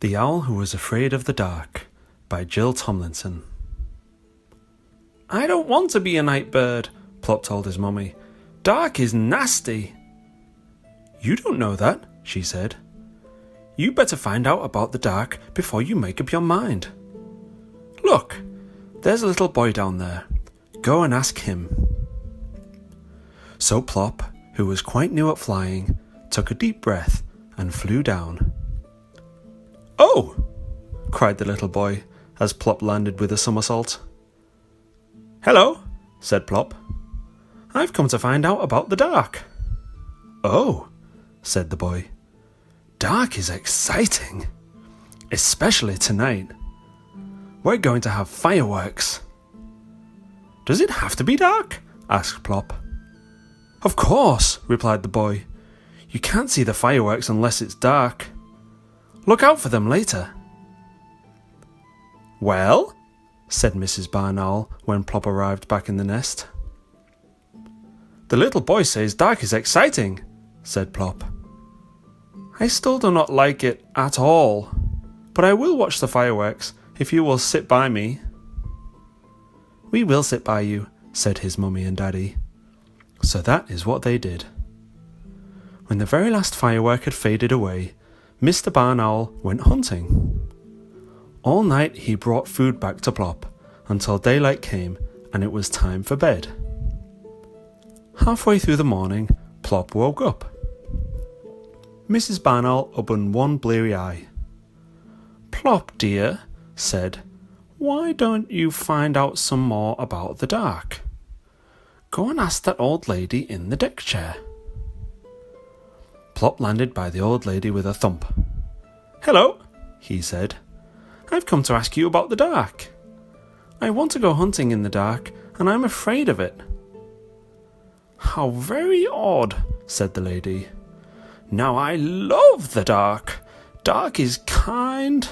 The Owl Who Was Afraid of the Dark by Jill Tomlinson. "I don't want to be a night bird," Plop told his mummy. "Dark is nasty." "You don't know that," she said. "You better find out about the dark before you make up your mind. Look, there's a little boy down there. Go and ask him." So Plop, who was quite new at flying, took a deep breath and flew down. "Oh!" cried the little boy as Plop landed with a somersault. "Hello," said Plop. "I've come to find out about the dark." "Oh," said the boy. "Dark is exciting, especially tonight. We're going to have fireworks." "Does it have to be dark?" asked Plop. "Of course," replied the boy. "You can't see the fireworks unless it's dark. Look out for them later." "Well," said Mrs. Barn Owl when Plop arrived back in the nest. "The little boy says dark is exciting," said Plop. "I still do not like it at all, but I will watch the fireworks if you will sit by me." "We will sit by you," said his mummy and daddy. So that is what they did. When the very last firework had faded away, Mr. Barn Owl went hunting. All night he brought food back to Plop until daylight came and it was time for bed. Halfway through the morning, Plop woke up. Mrs. Barn Owl opened one bleary eye. "Plop, dear," said, "why don't you find out some more about the dark? Go and ask that old lady in the deck chair." Plop landed by the old lady with a thump. "Hello," he said. "I've come to ask you about the dark. I want to go hunting in the dark, and I'm afraid of it." "How very odd," said the lady. "Now I love the dark. Dark is kind.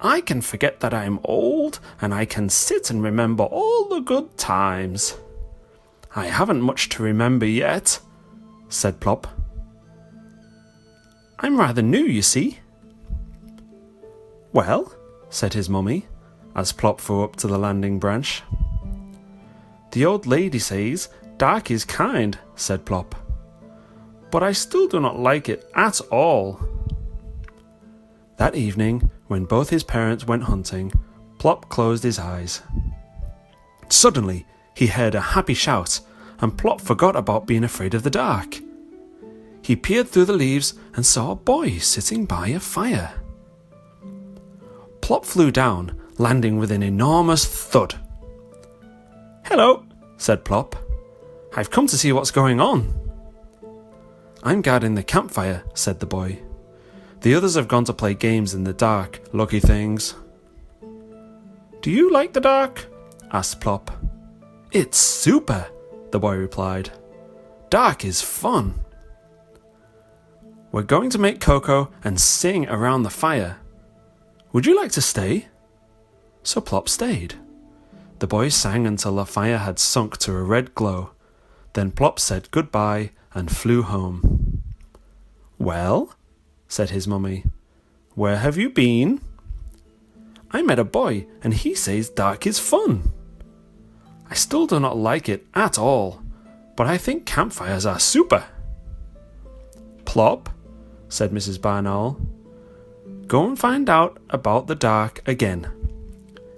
I can forget that I'm old, and I can sit and remember all the good times." "I haven't much to remember yet," said Plop. "I'm rather new, you see." "Well," said his mummy, as Plop flew up to the landing branch. "The old lady says dark is kind," said Plop. "But I still do not like it at all." That evening, when both his parents went hunting, Plop closed his eyes. Suddenly, he heard a happy shout, and Plop forgot about being afraid of the dark. He peered through the leaves and saw a boy sitting by a fire. Plop flew down, landing with an enormous thud. "Hello," said Plop. "I've come to see what's going on." "I'm guarding the campfire," said the boy. "The others have gone to play games in the dark, lucky things." "Do you like the dark?" asked Plop. "It's super," the boy replied. "Dark is fun." "We're going to make cocoa and sing around the fire. Would you like to stay?" So Plop stayed. The boys sang until the fire had sunk to a red glow. Then Plop said goodbye and flew home. "Well," said his mummy, "where have you been?" "I met a boy and he says dark is fun. I still do not like it at all, but I think campfires are super." "Plop," said Mrs. Barn Owl, "go and find out about the dark again.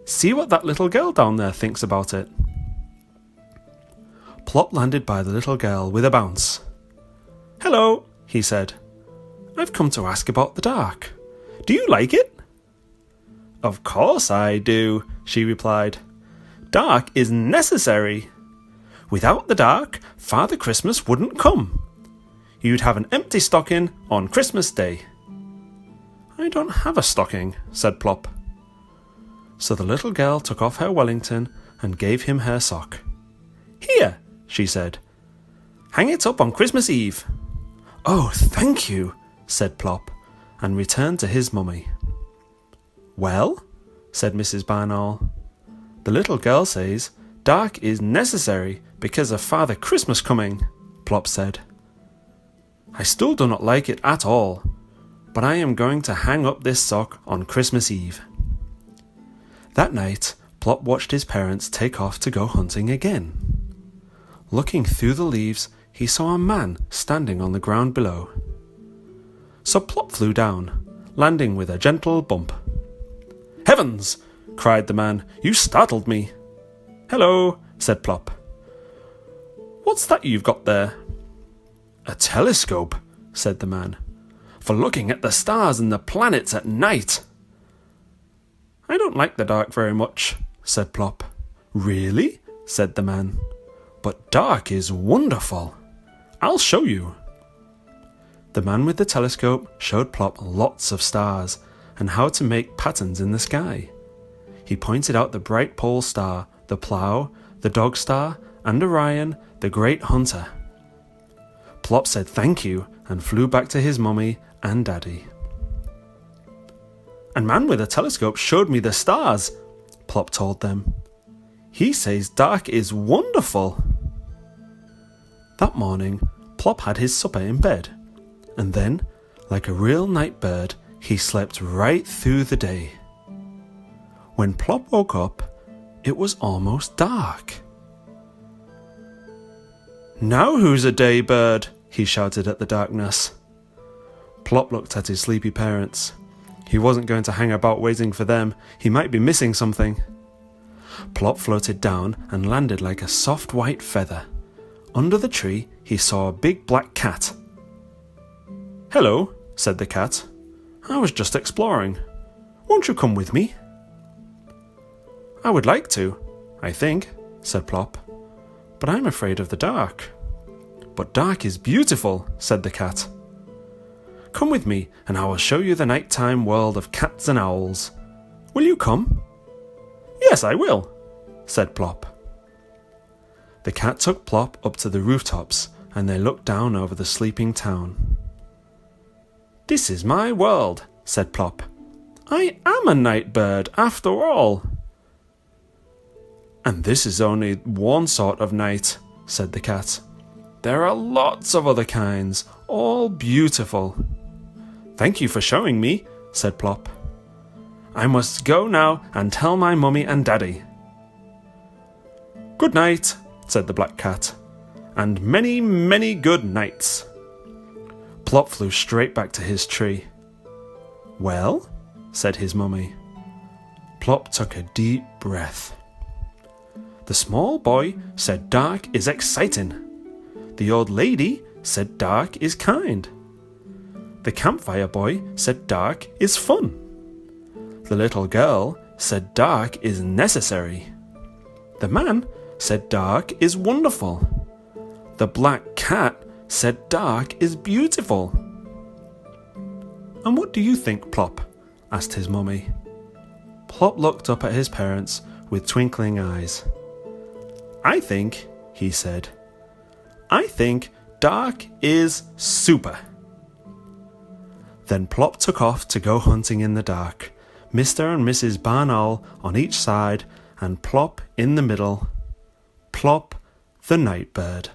See what that little girl down there thinks about it." Plop landed by the little girl with a bounce. "Hello," he said. "I've come to ask about the dark. Do you like it?" "Of course I do," she replied. "Dark is necessary. Without the dark, Father Christmas wouldn't come. You'd have an empty stocking on Christmas Day." "I don't have a stocking," said Plop. So the little girl took off her Wellington and gave him her sock. "Here," she said. "Hang it up on Christmas Eve." "Oh, thank you," said Plop, and returned to his mummy. "Well," said Mrs. Barn Owl, "the little girl says dark is necessary because of Father Christmas coming," Plop said. "I still do not like it at all, but I am going to hang up this sock on Christmas Eve." That night, Plop watched his parents take off to go hunting again. Looking through the leaves, he saw a man standing on the ground below. So Plop flew down, landing with a gentle bump. "Heavens!" cried the man. "You startled me." "Hello," said Plop. "What's that you've got there?" "A telescope," said the man, "for looking at the stars and the planets at night." "I don't like the dark very much," said Plop. "Really?" said the man. "But dark is wonderful. I'll show you." The man with the telescope showed Plop lots of stars and how to make patterns in the sky. He pointed out the bright pole star, the plough, the dog star, and Orion, the great hunter. Plop said thank you and flew back to his mummy and daddy. "And man with a telescope showed me the stars," Plop told them. "He says dark is wonderful." That morning, Plop had his supper in bed, and then, like a real night bird, he slept right through the day. When Plop woke up, it was almost dark. "Now who's a day bird?" he shouted at the darkness. Plop looked at his sleepy parents. He wasn't going to hang about waiting for them. He might be missing something. Plop floated down and landed like a soft white feather. Under the tree, he saw a big black cat. "Hello," said the cat. "I was just exploring. Won't you come with me?" "I would like to, I think," said Plop, "but I'm afraid of the dark." "But dark is beautiful," said the cat. "Come with me and I will show you the nighttime world of cats and owls. Will you come?" "Yes, I will," said Plop. The cat took Plop up to the rooftops and they looked down over the sleeping town. "This is my world," said Plop. "I am a night bird after all." "And this is only one sort of night," said the cat. "There are lots of other kinds, all beautiful." "Thank you for showing me," said Plop. "I must go now and tell my mummy and daddy." "Good night," said the black cat, "and many, many good nights." Plop flew straight back to his tree. "Well?" said his mummy. Plop took a deep breath. The small boy said dark is exciting. The old lady said dark is kind. The campfire boy said dark is fun. The little girl said dark is necessary. The man said dark is wonderful. The black cat said dark is beautiful. "And what do you think, Plop?" asked his mummy. Plop looked up at his parents with twinkling eyes. "I think," he said, "I think dark is super." Then Plop took off to go hunting in the dark, Mr. and Mrs. Barn Owl on each side, and Plop in the middle. Plop, the night bird.